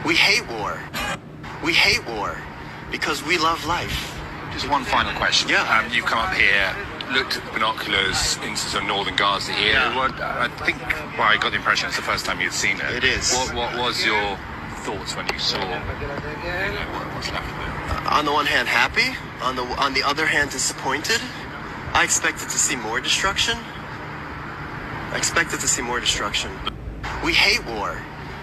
We hate war. We hate war because we love life. Just one final question. Yeah. You've come up here, looked at the binoculars into some northern Gaza here. Yeah. I think, well, I got the impression it's the first time you'd seen it. It is. What was your thoughts when you saw what's left of it? On the one hand, happy. On the other hand, disappointed. I expected to see more destruction. We hate war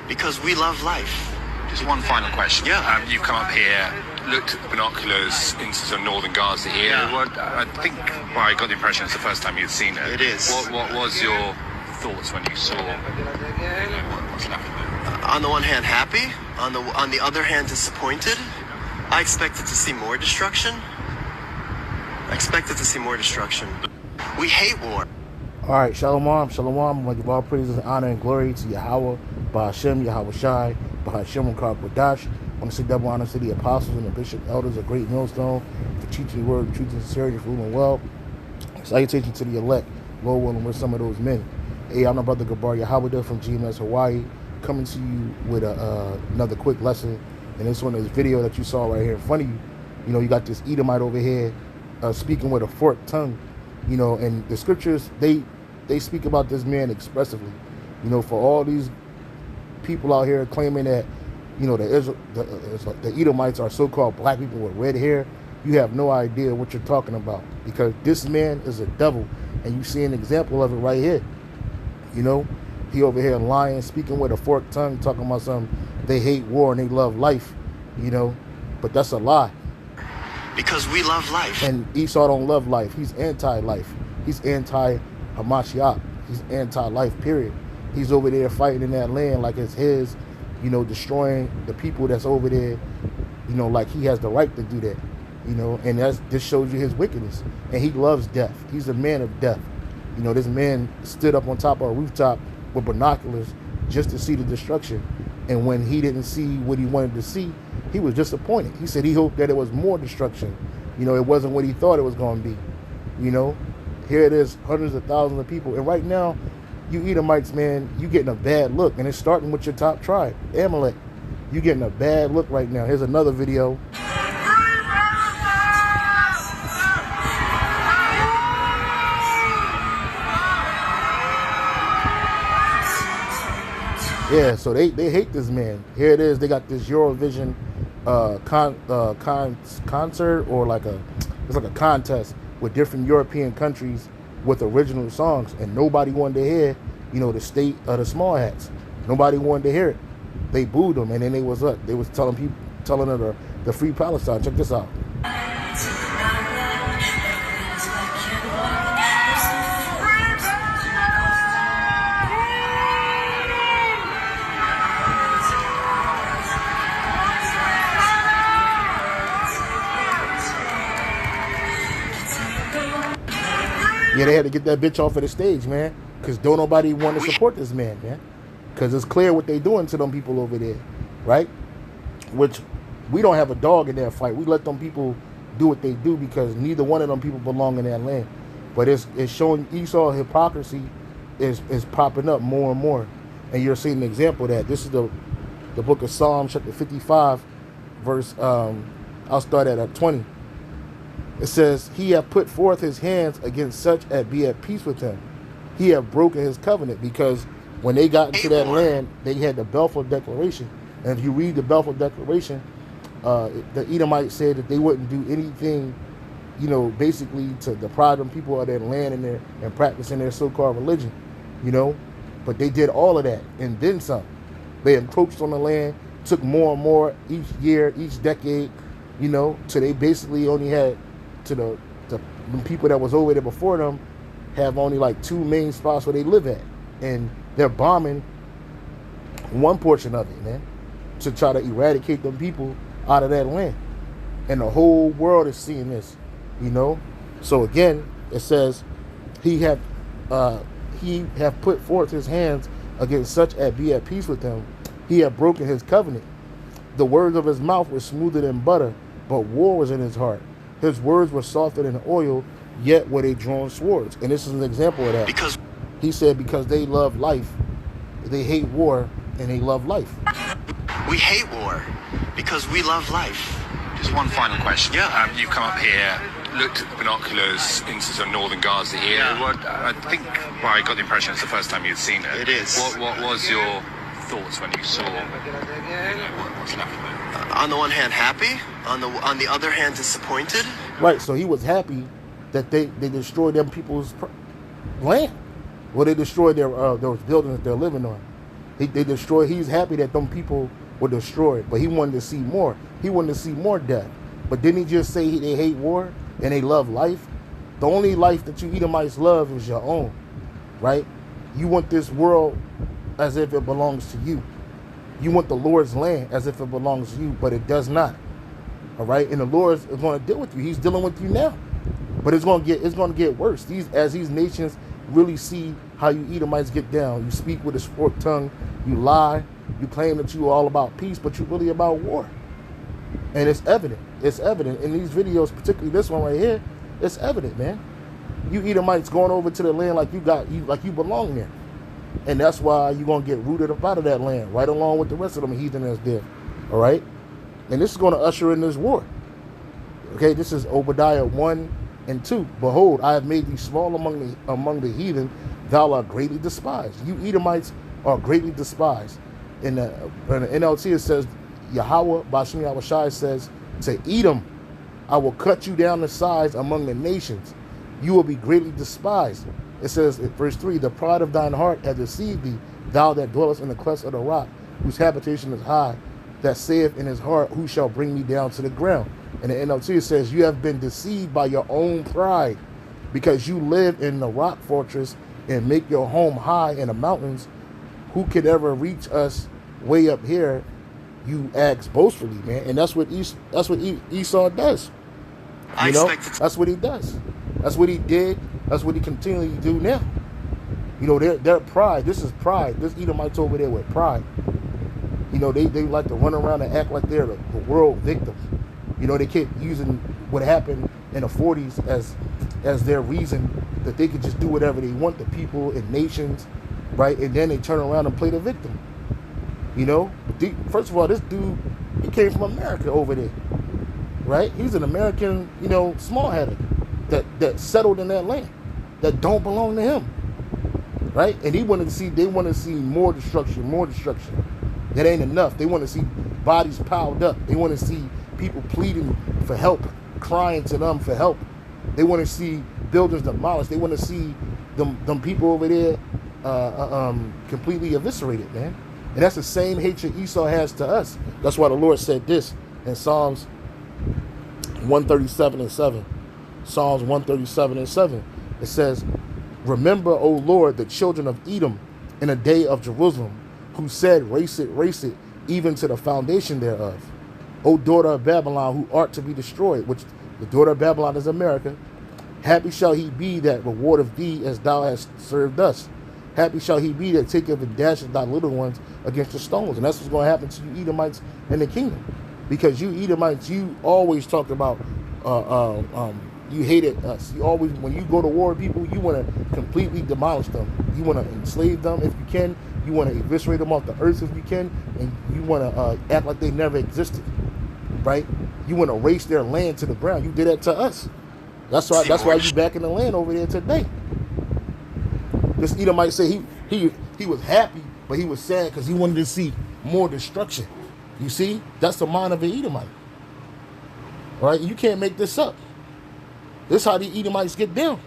because we love life. Just one final question. Yeah. You've come up here, looked at the binoculars into some northern Gaza here. Yeah. I think, well, I got the impression it's the first time you'd seen it. It is. What was your thoughts when you saw what's left of it? On the one hand, happy. On the other hand, disappointed. I expected to see more destruction. We hate war. All right, shalom, shalom. I give all praises, honor, and glory to Yahweh, Bahashem, Yahweh Shai, Bahashem, and Kodash. I want to say double honor to the apostles and the bishop elders of Great Millstone for teaching the word of truth and sincerity, for ruling well. Salutation to the elect, Lord willing, we're some of those men. Hey, I'm my brother Gabar Yahweh from GMS Hawaii, coming to you with another quick lesson. And this one is video that you saw right here in front of you. You know, you got this Edomite over here speaking with a forked tongue. You know, and the scriptures, they speak about this man expressively. You know, for all these people out here claiming that, you know, the Edomites are so-called black people with red hair, you have no idea what you're talking about, because this man is a devil, and you see an example of it right here. You know, he over here lying, speaking with a forked tongue, talking about something, they hate war and they love life, you know, but that's a lie. Because we love life. And Esau don't love life. He's anti-life. He's anti-Hamashiach. He's anti-life, period. He's over there fighting in that land like it's his, you know, destroying the people that's over there, you know, like he has the right to do that, you know, and this shows you his wickedness. And he loves death. He's a man of death. You know, this man stood up on top of a rooftop with binoculars just to see the destruction. And when he didn't see what he wanted to see, he was disappointed. He said he hoped that it was more destruction. You know, it wasn't what he thought it was going to be. You know, here it is, hundreds of thousands of people. And right now, you Edomites, man, you getting a bad look. And it's starting with your top tribe, Amalek. You getting a bad look right now. Here's another video. Yeah, so they hate this man. Here it is. They got this Eurovision concert, or it's like a contest with different European countries with original songs, and nobody wanted to hear, you know, the state of the small hats. Nobody wanted to hear it. They booed them, and then they was telling her the free Palestine. Check this out. Yeah, they had to get that bitch off of the stage, man, because don't nobody want to support this man, because it's clear what they doing to them people over there, right? Which we don't have a dog in that fight. We let them people do what they do because neither one of them people belong in that land. But it's showing Esau hypocrisy is popping up more and more, and you're seeing an example of that. This is the book of Psalms, chapter 55, verse. I'll start at 20. It says, he hath put forth his hands against such as be at peace with him. He hath broken his covenant, because when they got into that land, they had the Balfour Declaration. And if you read the Balfour Declaration, the Edomites said that they wouldn't do anything, you know, basically to deprive them people of their land and practicing their so-called religion, you know. But they did all of that and then some. They encroached on the land, took more and more each year, each decade, you know, so they basically only had, to the people that was over there before them, have only like 2 main spots where they live at, and they're bombing one portion of it, man, to try to eradicate them people out of that land. And the whole world is seeing this, you know. So again, it says he have put forth his hands against such as be at peace with him. He have broken his covenant. The words of his mouth were smoother than butter, but war was in his heart. His words were softer than oil, yet were they drawn swords. And this is an example of that. Because he said, because they love life, they hate war, and they love life. We hate war because we love life. Just one final question. Yeah. You've come up here, looked at the binoculars into sort of northern Gaza here. Yeah. I think, well, I got the impression it's the first time you'd seen it. It is. What was your thoughts when you saw, what's left of it? On the one hand, happy. On the other hand, disappointed. Right, so he was happy that they destroyed them people's land. Well, they destroyed their those buildings that they're living on. They destroyed. He's happy that them people were destroyed, but he wanted to see more. He wanted to see more death. But didn't he just say they hate war and they love life? The only life that you Edomites love is your own, right? You want this world as if it belongs to you. You want the Lord's land as if it belongs to you, but it does not. All right, and the Lord is going to deal with you. He's dealing with you now, but it's going to get worse. As these nations really see how you Edomites get down. You speak with a forked tongue. You lie. You claim that you are all about peace, but you're really about war. And it's evident. It's evident in these videos, particularly this one right here. It's evident, man. You Edomites going over to the land like you belong there, and that's why you're gonna get rooted up out of that land, right along with the rest of them heathen that's there. All right, and this is going to usher in this war. Okay, this is Obadiah 1 and 2. Behold, I have made thee small among the heathen. Thou art greatly despised. You Edomites are greatly despised. In the NLT it says, Yahweh Bashim Yahushai says to Edom, I will cut you down to size among the nations. You will be greatly despised. It says in verse 3, the pride of thine heart hath deceived thee, thou that dwellest in the clefts of the rock, whose habitation is high, that saith in his heart, who shall bring me down to the ground? And the NLT it says, you have been deceived by your own pride, because you live in the rock fortress and make your home high in the mountains. Who could ever reach us way up here? You ask boastfully, man. And that's what Esau does. You know, that's what he does. That's what he did. That's what he continually do now. You know, their pride. This is pride. This Edomites over there with pride. You know, they like to run around and act like they're the world victims. You know, they keep using what happened in the 40s as their reason that they could just do whatever they want to people and nations, right? And then they turn around and play the victim. You know, first of all, this dude, he came from America over there, right? He's an American, you know, small-headed that settled in that land that don't belong to him, right? And they want to see more destruction. That ain't enough. They want to see bodies piled up. They want to see people pleading for help, crying to them for help. They want to see buildings demolished. They want to see them people over there completely eviscerated, man. And that's the same hatred Esau has to us. That's why the Lord said this in Psalms 137 and 7. Psalms 137 and 7. It says, remember, O Lord, the children of Edom in the day of Jerusalem, who said, race it, even to the foundation thereof. O daughter of Babylon, who art to be destroyed, which the daughter of Babylon is America. Happy shall he be that rewardeth thee as thou hast served us. Happy shall he be that taketh and dasheth thy little ones against the stones. And that's what's going to happen to you Edomites in the kingdom. Because you Edomites, you always talked about, you hated us. You always, when you go to war with people, you want to completely demolish them. You want to enslave them if you can. You want to eviscerate them off the earth if you can. And you want to act like they never existed. Right? You want to erase their land to the ground. You did that to us. That's why you back in the land over there today. This Edomite say he was happy, but he was sad because he wanted to see more destruction. You see? That's the mind of an Edomite. All right? You can't make this up. This is how the Edomites get down.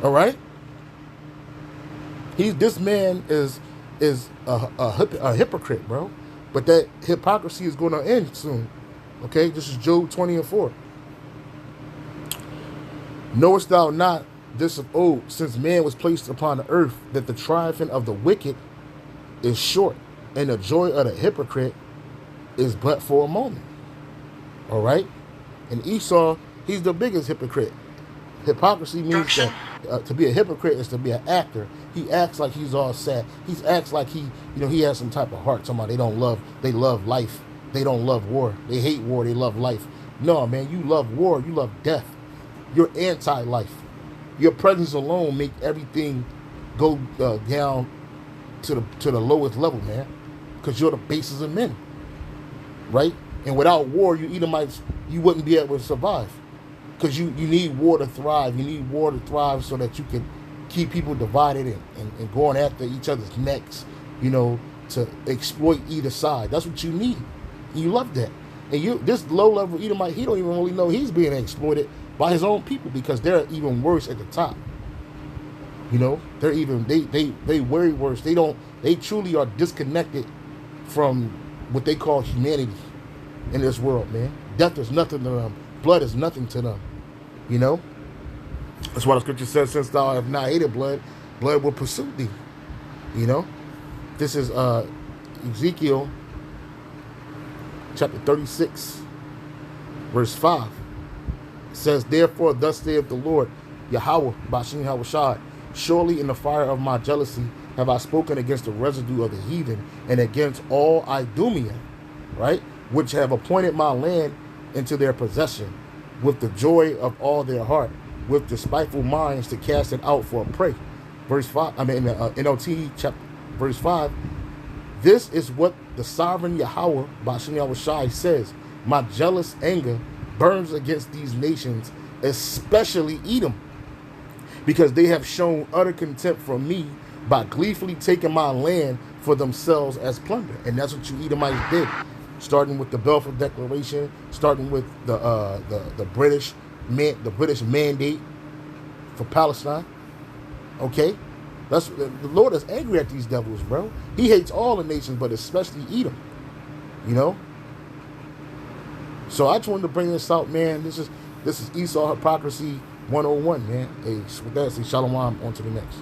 All right? This man is a hypocrite, bro. But that hypocrisy is going to end soon. Okay? This is Job 20 and 4. Knowest thou not this of old, since man was placed upon the earth, that the triumphing of the wicked is short, and the joy of the hypocrite is but for a moment. All right? And Esau, he's the biggest hypocrite. Hypocrisy means that to be a hypocrite is to be an actor. He acts like he's all sad. He acts like he has some type of heart. Somebody they love life. They don't love war. They hate war. They love life. No, man, you love war. You love death. You're anti-life. Your presence alone make everything go down to the lowest level, man. because you're the basis of men, right? And without war, you Edomites, you wouldn't be able to survive, because you need war to thrive. You need war to thrive so that you can keep people divided and going after each other's necks, to exploit either side. That's what you need. And you love that. And this low-level Edomite, he don't even really know he's being exploited by his own people, because they're even worse at the top. They're even they way worse. They truly are disconnected from what they call humanity in this world, man. Death is nothing to them. Blood is nothing to them. That's why the scripture says, since thou have not hated blood, blood will pursue thee. This is Ezekiel chapter 36, verse 5. It says, therefore, thus saith the Lord, Yahweh, Bashem Yahushai, surely in the fire of my jealousy have I spoken against the residue of the heathen and against all Idumea, right, which have appointed my land into their possession, with the joy of all their heart, with despiteful minds to cast it out for a prey. Verse 5, NLT chapter verse 5, this is what the sovereign Yahweh, Bashem Yahushai, says, my jealous anger burns against these nations, especially Edom, because they have shown utter contempt for me by gleefully taking my land for themselves as plunder. And that's what you Edomites did, starting with the Balfour Declaration, starting with the British mandate for Palestine. Okay, the Lord is angry at these devils, bro. He hates all the nations, but especially Edom. So I just wanted to bring this out, man. This is Esau Hypocrisy 101, man. Hey, with that, say shalom, on to the next.